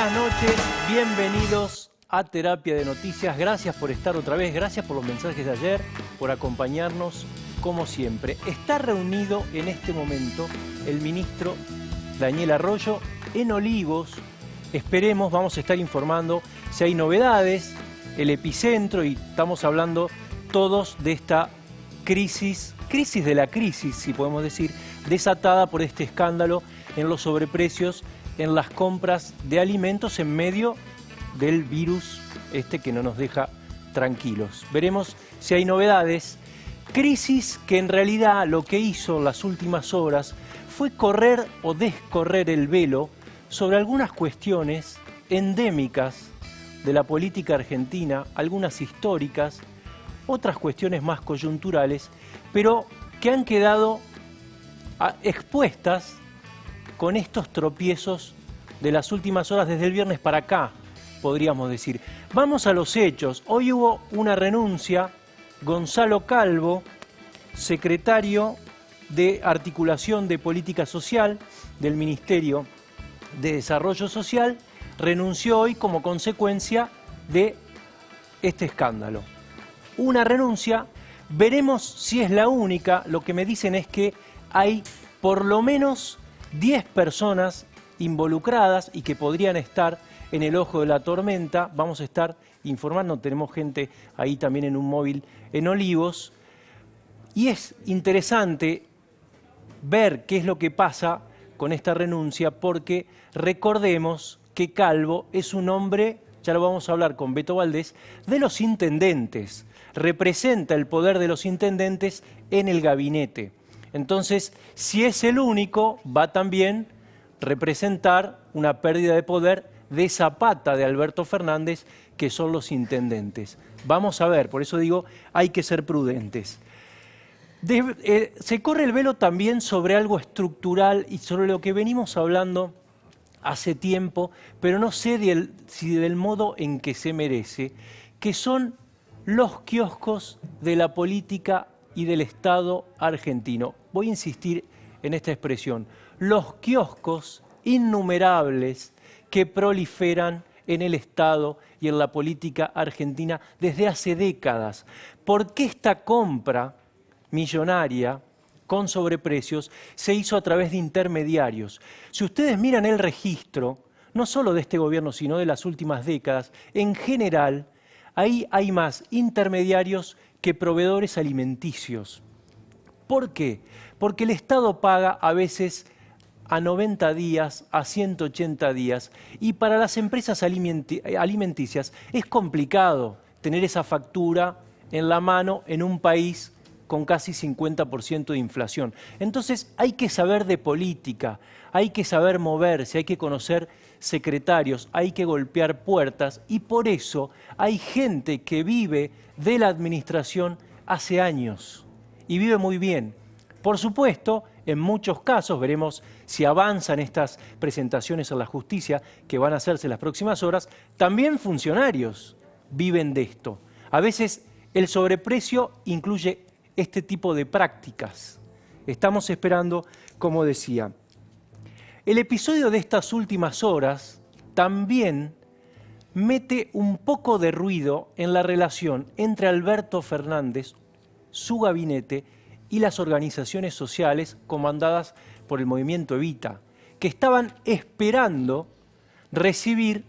buenas noches, bienvenidos a Terapia de Noticias. Gracias por estar otra vez, gracias por los mensajes de ayer, por acompañarnos como siempre. Está reunido en este momento el ministro Daniel Arroyo en Olivos. Esperemos, vamos a estar informando si hay novedades, el epicentro, y estamos hablando todos de esta crisis de la crisis, si podemos decir, desatada por este escándalo en los sobreprecios en las compras de alimentos en medio del virus que no nos deja tranquilos. Veremos si hay novedades. Crisis que en realidad lo que hizo en las últimas horas fue correr o descorrer el velo sobre algunas cuestiones endémicas de la política argentina, algunas históricas, otras cuestiones más coyunturales, pero que han quedado expuestas con estos tropiezos de las últimas horas, desde el viernes para acá, podríamos decir. Vamos a los hechos. Hoy hubo una renuncia. Gonzalo Calvo, secretario de Articulación de Política Social del Ministerio de Desarrollo Social, renunció hoy como consecuencia de este escándalo. Una renuncia, veremos si es la única. Lo que me dicen es que hay por lo menos 10 personas involucradas y que podrían estar en el ojo de la tormenta. Vamos a estar informando, tenemos gente ahí también en un móvil en Olivos. Y es interesante ver qué es lo que pasa con esta renuncia, porque recordemos que Calvo es un hombre, ya lo vamos a hablar con Beto Valdés, de los intendentes. Representa el poder de los intendentes en el gabinete. Entonces, si es el único, va también representar una pérdida de poder de Zapata, de Alberto Fernández, que son los intendentes. Vamos a ver, por eso digo, hay que ser prudentes. Se corre el velo también sobre algo estructural y sobre lo que venimos hablando hace tiempo, pero no sé si del modo en que se merece, que son los kioscos de la política y del Estado argentino. Voy a insistir en esta expresión. Los kioscos innumerables que proliferan en el Estado y en la política argentina desde hace décadas. ¿Por qué esta compra millonaria con sobreprecios se hizo a través de intermediarios? Si ustedes miran el registro, no solo de este gobierno, sino de las últimas décadas, en general, ahí hay más intermediarios que proveedores alimenticios. ¿Por qué? Porque el Estado paga a veces a 90 días, a 180 días, y para las empresas alimenticias es complicado tener esa factura en la mano en un país con casi 50% de inflación. Entonces hay que saber de política, hay que saber moverse, hay que conocer secretarios, hay que golpear puertas, y por eso hay gente que vive de la administración hace años y vive muy bien. Por supuesto, en muchos casos, veremos si avanzan estas presentaciones en la justicia que van a hacerse en las próximas horas, también funcionarios viven de esto. A veces el sobreprecio incluye este tipo de prácticas. Estamos esperando, como decía. El episodio de estas últimas horas también mete un poco de ruido en la relación entre Alberto Fernández, su gabinete y las organizaciones sociales comandadas por el movimiento Evita, que estaban esperando recibir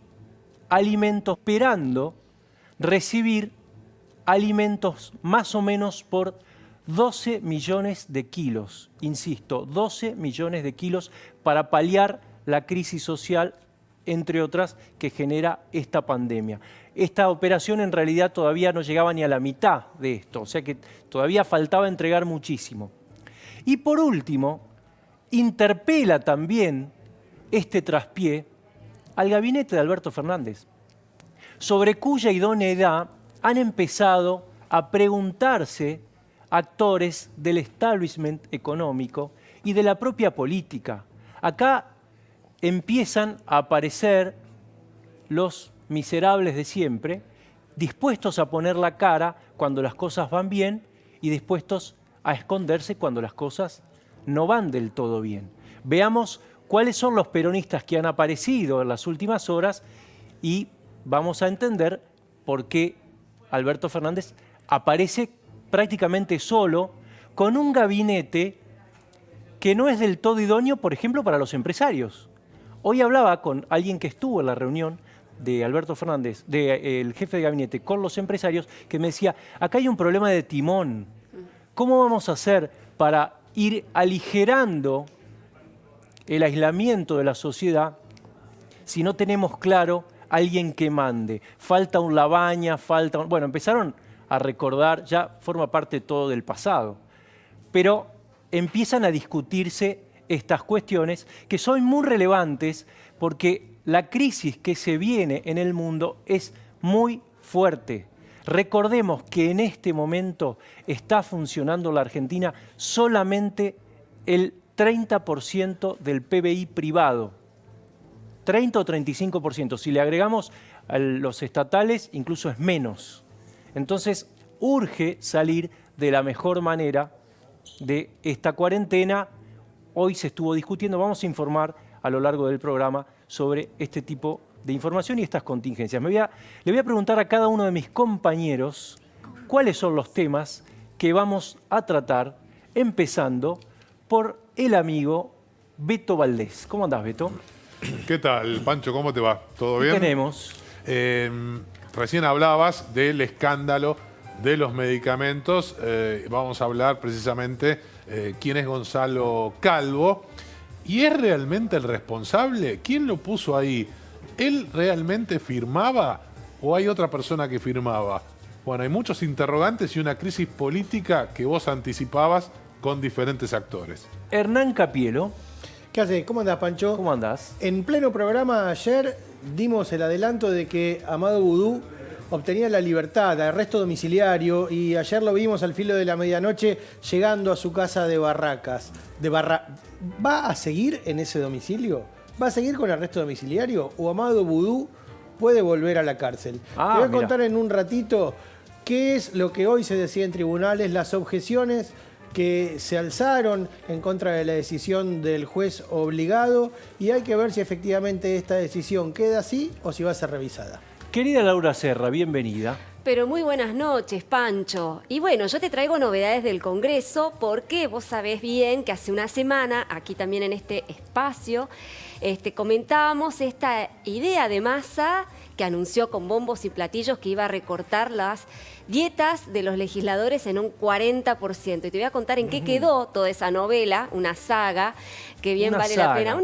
alimentos más o menos por 12 millones de kilos, insisto, 12 millones de kilos para paliar la crisis social, entre otras, que genera esta pandemia. Esta operación en realidad todavía no llegaba ni a la mitad de esto, o sea que todavía faltaba entregar muchísimo. Y por último, interpela también este traspié al gabinete de Alberto Fernández, sobre cuya idoneidad han empezado a preguntarse actores del establishment económico y de la propia política. Acá empiezan a aparecer los miserables de siempre, dispuestos a poner la cara cuando las cosas van bien y dispuestos a esconderse cuando las cosas no van del todo bien. Veamos cuáles son los peronistas que han aparecido en las últimas horas y vamos a entender por qué Alberto Fernández aparece prácticamente solo con un gabinete que no es del todo idóneo, por ejemplo, para los empresarios. Hoy hablaba con alguien que estuvo en la reunión de Alberto Fernández, el jefe de gabinete, con los empresarios, que me decía, acá hay un problema de timón. ¿Cómo vamos a hacer para ir aligerando el aislamiento de la sociedad si no tenemos claro alguien que mande? Falta un Labaña, Bueno, empezaron a recordar, ya forma parte todo del pasado, pero empiezan a discutirse estas cuestiones que son muy relevantes porque la crisis que se viene en el mundo es muy fuerte. Recordemos que en este momento está funcionando la Argentina solamente el 30% del PBI privado. 30 o 35%. Si le agregamos a los estatales, incluso es menos. Entonces, urge salir de la mejor manera de esta cuarentena. Hoy se estuvo discutiendo, vamos a informar a lo largo del programa sobre este tipo de información y estas contingencias. Le voy a preguntar a cada uno de mis compañeros cuáles son los temas que vamos a tratar, empezando por el amigo Beto Valdés. ¿Cómo andás, Beto? ¿Qué tal, Pancho? ¿Cómo te va? ¿Todo bien? ¿Qué tenemos? Recién hablabas del escándalo de los medicamentos. Vamos a hablar precisamente quién es Gonzalo Calvo. ¿Y es realmente el responsable? ¿Quién lo puso ahí? ¿Él realmente firmaba o hay otra persona que firmaba? Bueno, hay muchos interrogantes y una crisis política que vos anticipabas con diferentes actores. Hernán Capielo. ¿Qué hace? ¿Cómo andás, Pancho? ¿Cómo andás? En pleno programa ayer dimos el adelanto de que Amado Vudú obtenía la libertad, arresto domiciliario, y ayer lo vimos al filo de la medianoche llegando a su casa de Barracas. ¿Va a seguir en ese domicilio? ¿Va a seguir con arresto domiciliario? ¿O Amado Vudú puede volver a la cárcel? Te voy a contar en un ratito qué es lo que hoy se decía en tribunales, las objeciones que se alzaron en contra de la decisión del juez obligado, y hay que ver si efectivamente esta decisión queda así o si va a ser revisada. Querida Laura Serra, bienvenida. Pero muy buenas noches, Pancho. Y bueno, yo te traigo novedades del Congreso porque vos sabés bien que hace una semana, aquí también en este espacio, comentábamos esta idea de Massa que anunció con bombos y platillos que iba a recortar las dietas de los legisladores en un 40%. Y te voy a contar en qué quedó toda esa novela, una saga, que bien vale la pena.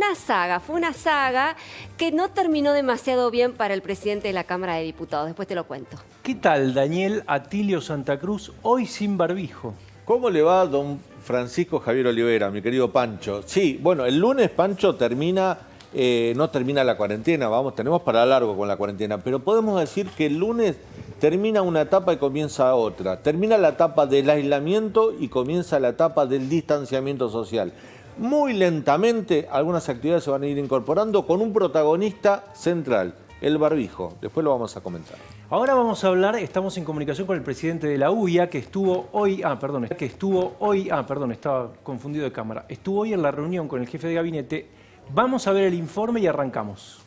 Fue una saga que no terminó demasiado bien para el presidente de la Cámara de Diputados. Después te lo cuento. ¿Qué tal, Daniel Atilio Santa Cruz, hoy sin barbijo? ¿Cómo le va, don Francisco Javier Olivera, mi querido Pancho? Sí, bueno, el lunes, Pancho, no termina la cuarentena, tenemos para largo con la cuarentena, pero podemos decir que el lunes termina una etapa y comienza otra. Termina la etapa del aislamiento y comienza la etapa del distanciamiento social. Muy lentamente algunas actividades se van a ir incorporando con un protagonista central, el barbijo. Después lo vamos a comentar. Ahora vamos a hablar, estamos en comunicación con el presidente de la UIA, que estuvo hoy, estaba confundido de cámara, estuvo hoy en la reunión con el jefe de gabinete. Vamos a ver el informe y arrancamos.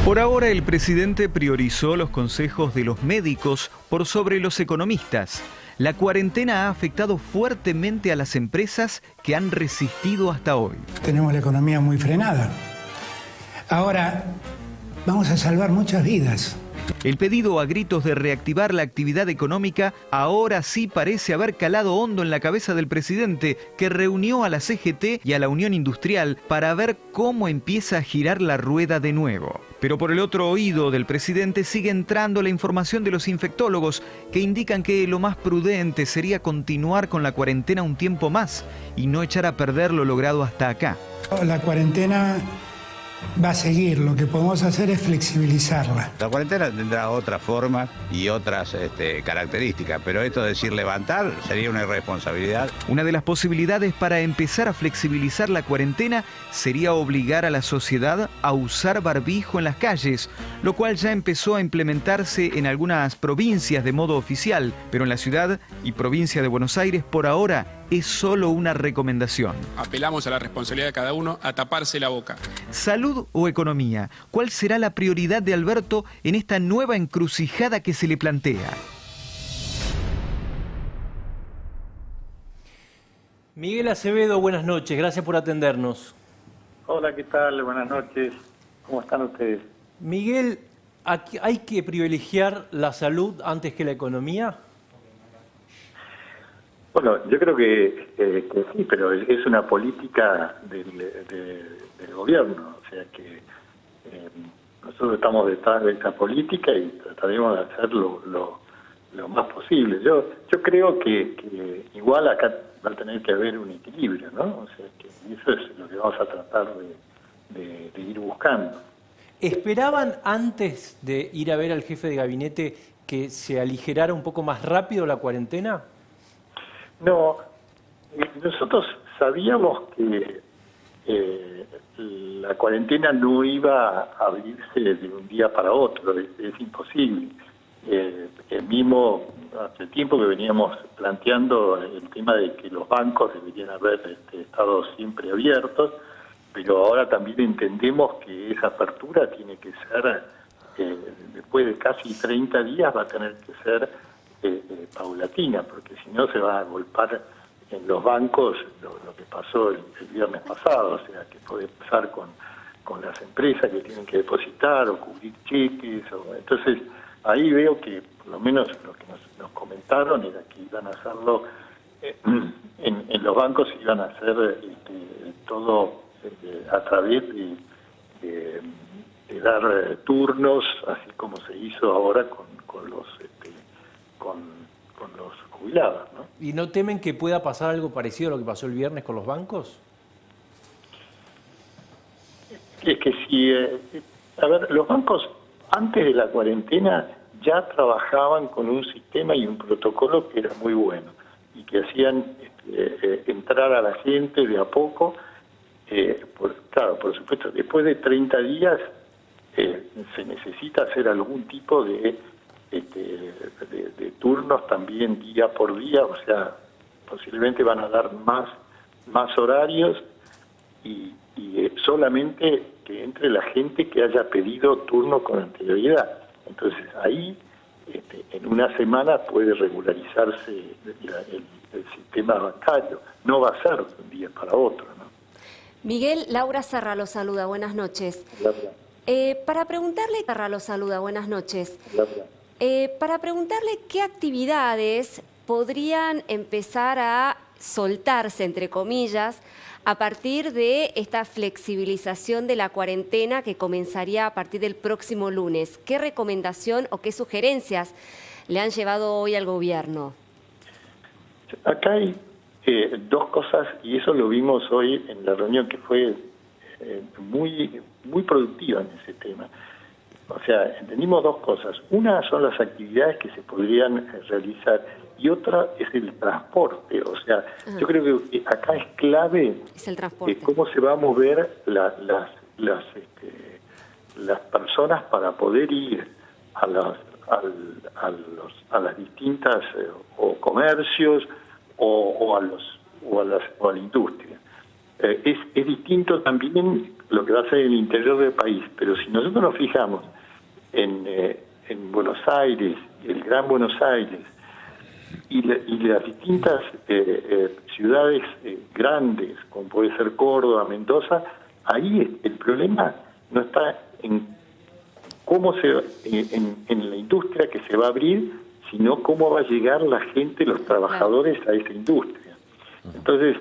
Por ahora, el presidente priorizó los consejos de los médicos por sobre los economistas. La cuarentena ha afectado fuertemente a las empresas que han resistido hasta hoy. Tenemos la economía muy frenada. Ahora vamos a salvar muchas vidas. El pedido a gritos de reactivar la actividad económica ahora sí parece haber calado hondo en la cabeza del presidente, que reunió a la CGT y a la Unión Industrial para ver cómo empieza a girar la rueda de nuevo. Pero por el otro oído del presidente sigue entrando la información de los infectólogos, que indican que lo más prudente sería continuar con la cuarentena un tiempo más y no echar a perder lo logrado hasta acá. La cuarentena va a seguir, lo que podemos hacer es flexibilizarla. La cuarentena tendrá otra forma y otras características, pero esto de decir levantar sería una irresponsabilidad. Una de las posibilidades para empezar a flexibilizar la cuarentena sería obligar a la sociedad a usar barbijo en las calles, lo cual ya empezó a implementarse en algunas provincias de modo oficial, pero en la ciudad y provincia de Buenos Aires por ahora es solo una recomendación. Apelamos a la responsabilidad de cada uno a taparse la boca. ¿Salud o economía? ¿Cuál será la prioridad de Alberto en esta nueva encrucijada que se le plantea? Miguel Acevedo, buenas noches, gracias por atendernos. Hola, ¿qué tal? Buenas noches. ¿Cómo están ustedes? Miguel, ¿hay que privilegiar la salud antes que la economía? Bueno, yo creo que sí, pero es una política del gobierno. O sea que nosotros estamos detrás de esa política y trataremos de hacerlo lo más posible. Yo creo que igual acá va a tener que haber un equilibrio, ¿no? O sea que eso es lo que vamos a tratar de ir buscando. ¿Esperaban antes de ir a ver al jefe de gabinete que se aligerara un poco más rápido la cuarentena? No, nosotros sabíamos que la cuarentena no iba a abrirse de un día para otro, es imposible. Mismo hace tiempo que veníamos planteando el tema de que los bancos deberían haber estado siempre abiertos, pero ahora también entendemos que esa apertura tiene que ser, después de casi 30 días va a tener que ser paulatina, porque si no se va a golpear en los bancos lo que pasó el viernes pasado, o sea, que puede pasar con las empresas que tienen que depositar o cubrir cheques. Entonces, ahí veo que por lo menos lo que nos comentaron era que iban a hacerlo en los bancos, iban a hacer todo a través de dar turnos, así como se hizo ahora con los jubilados, ¿no? ¿Y no temen que pueda pasar algo parecido a lo que pasó el viernes con los bancos? Es que si, a ver, los bancos antes de la cuarentena ya trabajaban con un sistema y un protocolo que era muy bueno y que hacían entrar a la gente de a poco. Claro, por supuesto, después de 30 días se necesita hacer algún tipo de turnos también día por día, o sea, posiblemente van a dar más horarios y solamente que entre la gente que haya pedido turno con anterioridad. Entonces ahí en una semana puede regularizarse el sistema bancario, no va a ser de un día para otro, ¿no? Miguel, Laura Serra lo saluda, buenas noches. Para preguntarle, Serra lo saluda, buenas noches. Para preguntarle qué actividades podrían empezar a soltarse, entre comillas, a partir de esta flexibilización de la cuarentena que comenzaría a partir del próximo lunes. ¿Qué recomendación o qué sugerencias le han llevado hoy al gobierno? Acá hay dos cosas, y eso lo vimos hoy en la reunión que fue muy productiva en ese tema. O sea, entendimos dos cosas. Una son las actividades que se podrían realizar y otra es el transporte. O sea, yo creo que acá es clave cómo se va a mover las personas para poder ir a las distintas o comercios o a la industria. Es distinto también lo que va a ser en el interior del país, pero si nosotros nos fijamos en Buenos Aires, el Gran Buenos Aires y las distintas ciudades grandes, como puede ser Córdoba, Mendoza, ahí el problema no está en la industria que se va a abrir, sino cómo va a llegar la gente, los trabajadores a esa industria. Entonces,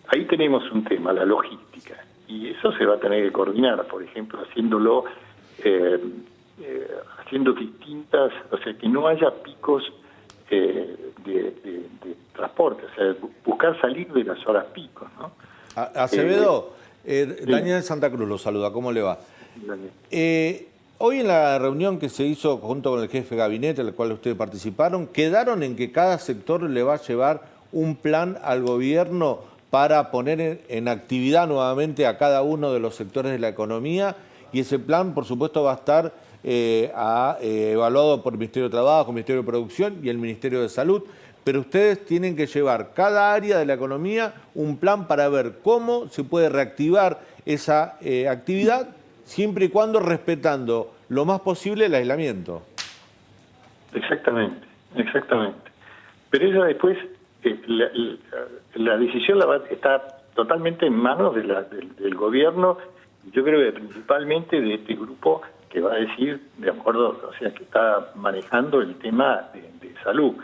ahí tenemos un tema, la logística, y eso se va a tener que coordinar, por ejemplo, haciendo distintas, o sea, que no haya picos de transporte, o sea, buscar salir de las horas picos, ¿no? Acevedo, Daniel Santa Cruz lo saluda, ¿cómo le va? Hoy en la reunión que se hizo junto con el jefe de gabinete, en la cual ustedes participaron, quedaron en que cada sector le va a llevar un plan al gobierno para poner en actividad nuevamente a cada uno de los sectores de la economía, y ese plan, por supuesto, va a estar evaluado por el Ministerio de Trabajo, el Ministerio de Producción y el Ministerio de Salud. Pero ustedes tienen que llevar cada área de la economía un plan para ver cómo se puede reactivar esa actividad, siempre y cuando respetando lo más posible el aislamiento. Exactamente, exactamente. Pero eso después, la decisión está totalmente en manos del gobierno, yo creo que principalmente de este grupo que va a decir, de acuerdo, o sea, que está manejando el tema de salud.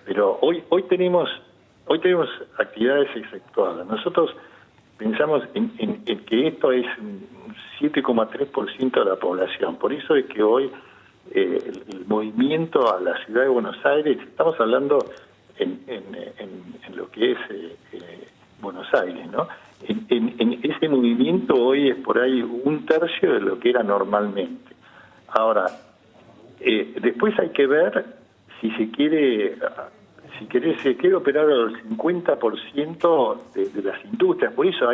Pero hoy tenemos actividades exceptuadas. Nosotros pensamos en que esto es un 7,3% de la población. Por eso es que hoy el movimiento a la ciudad de Buenos Aires, estamos hablando en lo que es Buenos Aires, ¿no? En ese movimiento hoy es por ahí 1/3 de lo que era normalmente. Ahora, después hay que ver si se quiere operar al 50% de las industrias. Por eso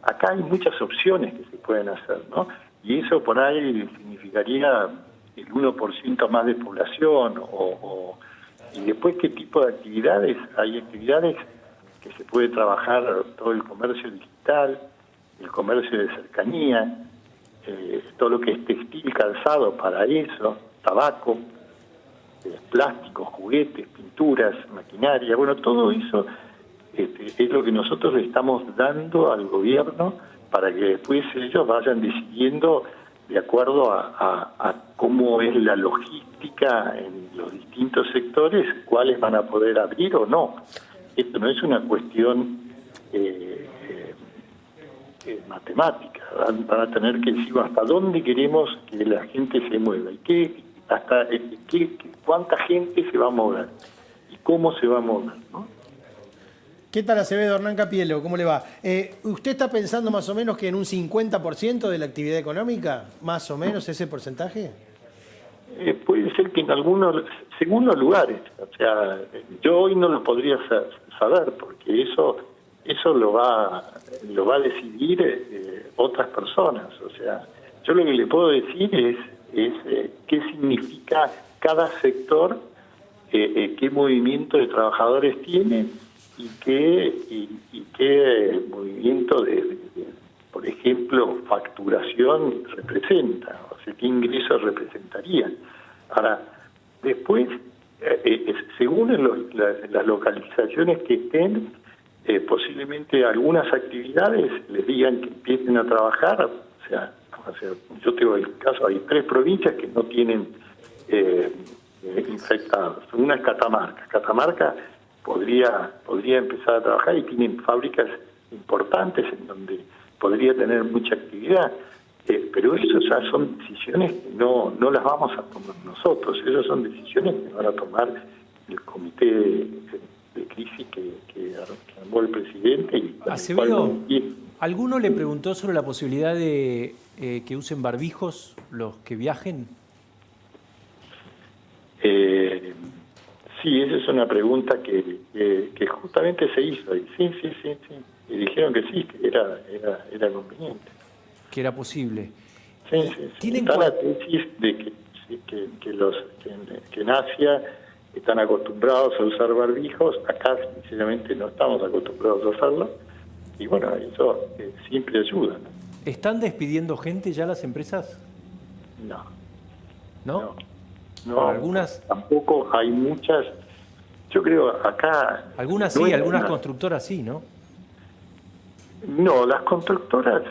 acá hay muchas opciones que se pueden hacer, ¿no? Y eso por ahí significaría el 1% más de población. Y después, ¿qué tipo de actividades? Hay actividades que se puede trabajar, todo el comercio digital, el comercio de cercanía, todo lo que es textil, calzado para eso, tabaco, plásticos, juguetes, pinturas, maquinaria. Bueno, todo eso es lo que nosotros le estamos dando al gobierno para que después ellos vayan decidiendo de acuerdo a cómo es la logística en los distintos sectores, cuáles van a poder abrir o no. Esto no es una cuestión matemática. Van a tener que decir hasta dónde queremos que la gente se mueva y cuánta gente se va a mover y cómo se va a mover, ¿no? ¿Qué tal, Acevedo? Hernán Capielo, ¿cómo le va? ¿Usted está pensando más o menos que en un 50% de la actividad económica? ¿Más o menos ese porcentaje? Puede ser que en algunos, según los lugares. O sea, yo hoy no lo podría saber porque eso lo va a decidir otras personas. O sea, yo lo que le puedo decir es qué significa cada sector, qué movimiento de trabajadores tiene y qué movimiento de, por ejemplo, facturación representa, o sea, qué ingresos representarían. Ahora, después, según las localizaciones que estén, posiblemente algunas actividades les digan que empiecen a trabajar. O sea, yo tengo el caso, hay 3 provincias que no tienen infectados. Una es Catamarca. Catamarca podría empezar a trabajar y tienen fábricas importantes en donde podría tener mucha actividad. Pero eso ya son decisiones que no las vamos a tomar nosotros. Esas son decisiones que van a tomar el comité de crisis que armó el presidente. Y Acevedo, ¿alguno le preguntó sobre la posibilidad de que usen barbijos los que viajen? Sí, esa es una pregunta que justamente se hizo. Sí. Y dijeron que sí, que era conveniente. Que era posible. Sí. Está la tesis de que en Asia están acostumbrados a usar barbijos. Acá, sinceramente, no estamos acostumbrados a usarlo. Y bueno, eso siempre ayuda, ¿no? ¿Están despidiendo gente ya las empresas? No. No, algunas. Tampoco hay muchas. Yo creo acá. Algunas sí, algunas constructoras sí, ¿no? No, las constructoras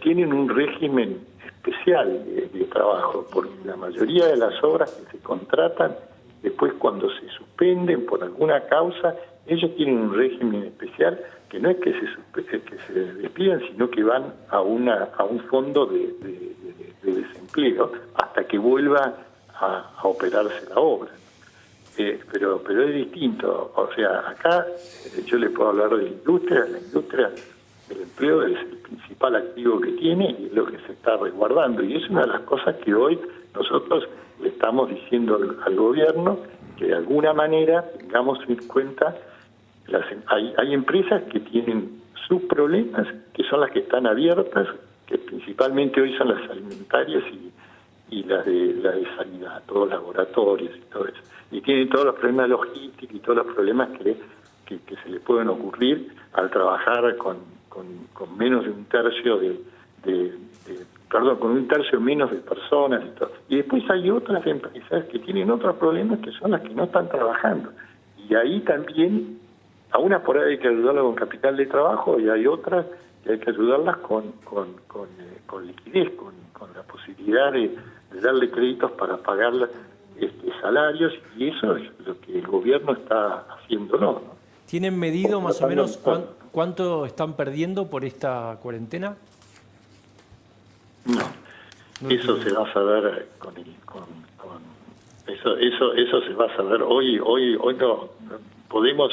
tienen un régimen especial de trabajo, porque la mayoría de las obras que se contratan, después cuando se suspenden por alguna causa, ellos tienen un régimen especial que no es que se despidan, sino que van a un fondo de desempleo hasta que vuelva a operarse la obra. Pero es distinto. O sea, acá yo le puedo hablar de la industria del empleo es el principal activo que tiene y es lo que se está resguardando. Y es una de las cosas que hoy nosotros le estamos diciendo al gobierno, que de alguna manera tengamos en cuenta, hay empresas que tienen sus problemas, que son las que están abiertas, que principalmente hoy son las alimentarias y la de sanidad, todos los laboratorios y todo eso. Y tienen todos los problemas logísticos y todos los problemas que se le pueden ocurrir al trabajar con menos de un tercio con un tercio menos de personas y todo. Y después hay otras empresas que tienen otros problemas que son las que no están trabajando. Y ahí también, a unas por ahí hay que ayudarlas con capital de trabajo y hay otras que hay que ayudarlas con liquidez, con la posibilidad de darle créditos para pagar salarios, y eso es lo que el gobierno está haciéndolo, ¿no? ¿Tienen medido más o menos cuánto están perdiendo por esta cuarentena? No, eso se va a saber eso se va a saber hoy no podemos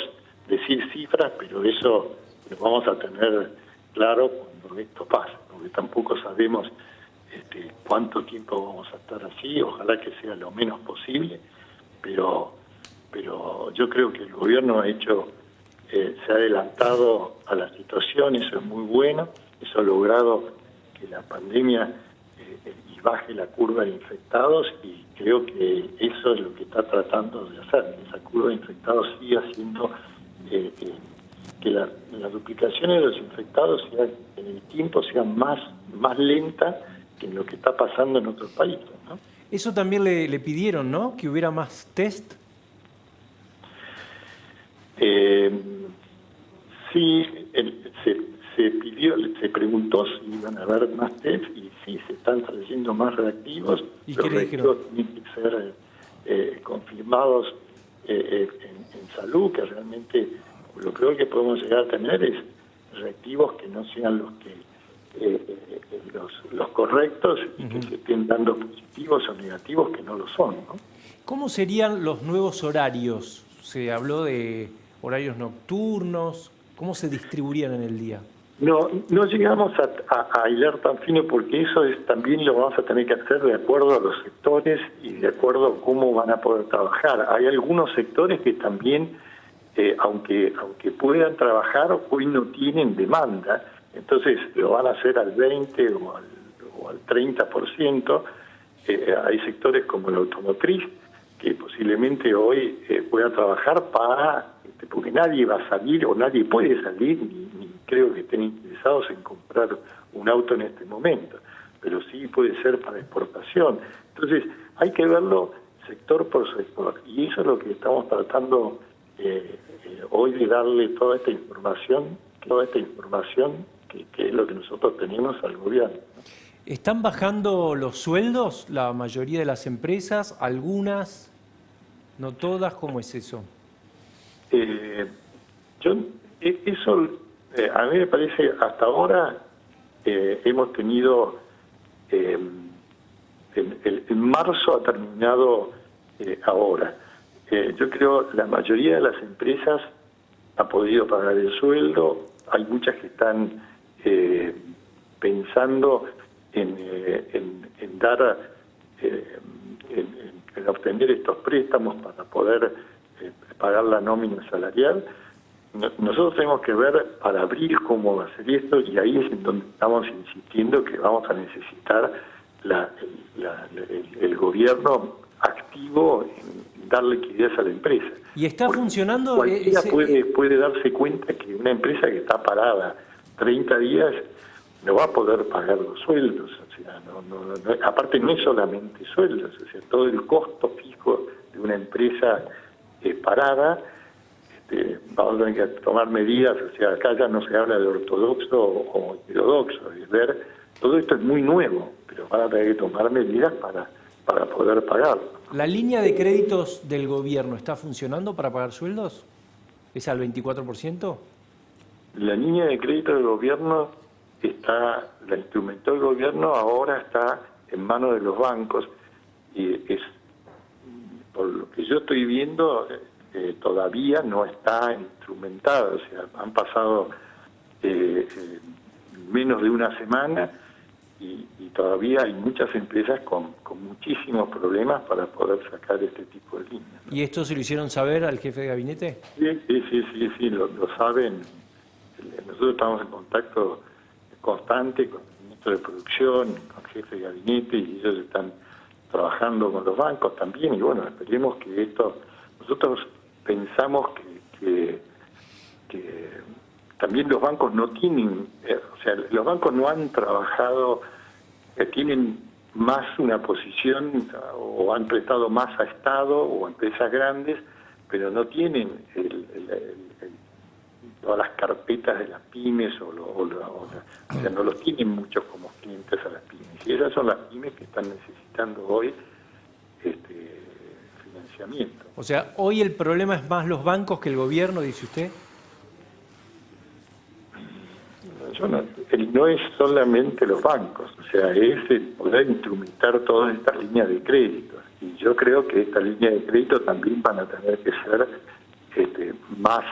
decir cifras, pero eso lo vamos a tener claro cuando esto pase, porque tampoco sabemos cuánto tiempo vamos a estar así. Ojalá que sea lo menos posible, pero yo creo que el gobierno se ha adelantado a la situación, eso es muy bueno, eso ha logrado que la pandemia y baje la curva de infectados, y creo que eso es lo que está tratando de hacer, que esa curva de infectados siga haciendo que la duplicación de los infectados en el tiempo sea más lenta que en lo que está pasando en otros países, ¿no? Eso también le pidieron, ¿no? Que hubiera más test. Sí, se preguntó si iban a haber más test, y sí, se están trayendo más reactivos. ¿Y los qué le dijeron? Tienen que ser confirmados en salud, que realmente lo peor que podemos llegar a tener es reactivos que no sean los correctos y que se estén dando positivos o negativos que no lo son, ¿no? ¿Cómo serían los nuevos horarios? Se habló de horarios nocturnos. ¿Cómo se distribuirían en el día? No llegamos a hilar tan fino, porque eso también lo vamos a tener que hacer de acuerdo a los sectores y de acuerdo a cómo van a poder trabajar. Hay algunos sectores que también, aunque puedan trabajar, hoy no tienen demanda, entonces lo van a hacer al 20 o al 30%. Hay sectores como la automotriz que posiblemente hoy pueda trabajar porque nadie va a salir o nadie puede salir, ni creo que estén interesados en comprar un auto en este momento, pero sí puede ser para exportación. Entonces hay que verlo sector por sector, y eso es lo que estamos tratando hoy de darle toda esta información que es lo que nosotros tenemos al gobierno, ¿no? ¿Están bajando los sueldos la mayoría de las empresas? ¿Algunas? ¿No todas? ¿Cómo es eso? A mí me parece, hasta ahora hemos tenido, en marzo ha terminado ahora. Yo creo la mayoría de las empresas ha podido pagar el sueldo. Hay muchas que están pensando en obtener estos préstamos para poder pagar la nómina salarial. Nosotros tenemos que ver para abril cómo va a ser esto, y ahí es en donde estamos insistiendo que vamos a necesitar el gobierno activo en dar liquidez a la empresa. ¿Y está funcionando? Cualquiera puede darse cuenta que una empresa que está parada 30 días no va a poder pagar los sueldos. O sea, aparte no es solamente sueldos, o sea, todo el costo fijo de una empresa parada. Vamos a tener que tomar medidas, o sea, acá ya no se habla de ortodoxo o heterodoxo, es ver, todo esto es muy nuevo, pero van a tener que tomar medidas para poder pagarlo. ¿La línea de créditos del gobierno está funcionando para pagar sueldos? ¿Es al 24%? La línea de crédito del gobierno la instrumentó el gobierno, ahora está en manos de los bancos, y es, por lo que yo estoy viendo, todavía no está instrumentada. O sea, han pasado menos de una semana y todavía hay muchas empresas con muchísimos problemas para poder sacar este tipo de líneas, ¿no? ¿Y esto se lo hicieron saber al jefe de gabinete? Sí, lo saben. Nosotros estamos en contacto constante con el ministro de Producción, con el jefe de gabinete, y ellos están trabajando con los bancos también, y bueno, esperemos que esto, nosotros pensamos que también los bancos no tienen, o sea, los bancos no han trabajado, tienen más una posición o han prestado más a Estado o a empresas grandes, pero no tienen todas las carpetas de las pymes o sea, no los tienen muchos como clientes a las pymes. Y esas son las pymes que están necesitando hoy financiamiento. O sea, hoy el problema es más los bancos que el gobierno, dice usted. No es solamente los bancos, o sea, es el poder instrumentar todas estas líneas de crédito. Y yo creo que estas líneas de crédito también van a tener que ser más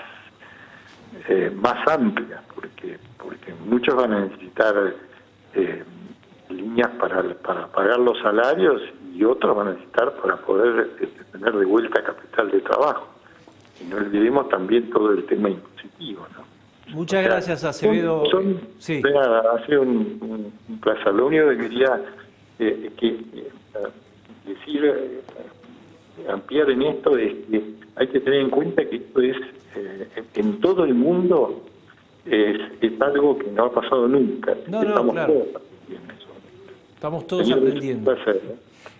amplias, porque muchos van a necesitar líneas para pagar los salarios y otros van a necesitar para poder tener de vuelta capital de trabajo. Y no olvidemos también todo el tema impositivo, ¿no? Muchas gracias, Acevedo. Sí. Hace un placer. Lo único que quería decir, ampliar en esto, es que hay que tener en cuenta que esto es, en todo el mundo, es algo que no ha pasado nunca. Estamos claro. Todos aprendiendo eso. Estamos todos aprendiendo.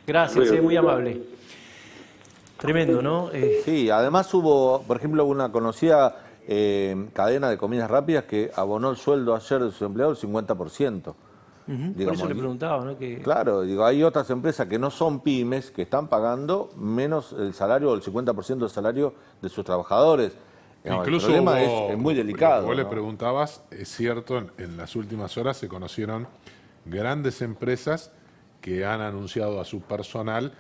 Gracias, muy amable. Tremendo, ¿no? Sí, además hubo, por ejemplo, una conocida cadena de comidas rápidas que abonó el sueldo ayer de sus empleados el 50%. Digamos, por eso le preguntaba, ¿no? Claro, digo, hay otras empresas que no son pymes que están pagando menos el salario, el 50% del salario de sus trabajadores. Incluso el problema es muy delicado. Vos le preguntabas, es cierto, en las últimas horas se conocieron grandes empresas que han anunciado a su personal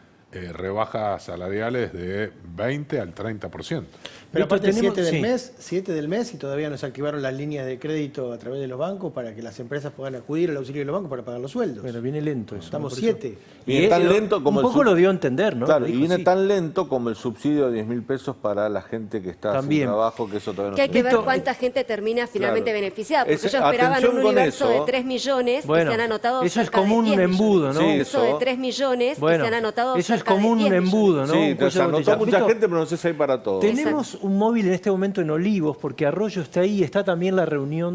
rebajas salariales de 20 al 30%. Pero aparte 7 del mes y todavía no se activaron las líneas de crédito a través de los bancos para que las empresas puedan acudir al auxilio de los bancos para pagar los sueldos. Bueno, viene lento eso. Estamos 7. Viene tan lento como un poco lo dio a entender, ¿no? Claro, y viene tan lento como el subsidio de 10.000 pesos para la gente que está sin trabajo, que eso todavía no hay que ver cuánta gente termina finalmente beneficiada, porque ellos esperaban un universo de 3 millones y se han anotado. Eso es como un embudo, ¿no? Eso de 3 millones y se han anotado. Eso es como un embudo, ¿no? Sí, se anotó mucha gente, pero no sé si hay para todos. Tenemos un móvil en este momento en Olivos, porque Arroyo está ahí, está también la reunión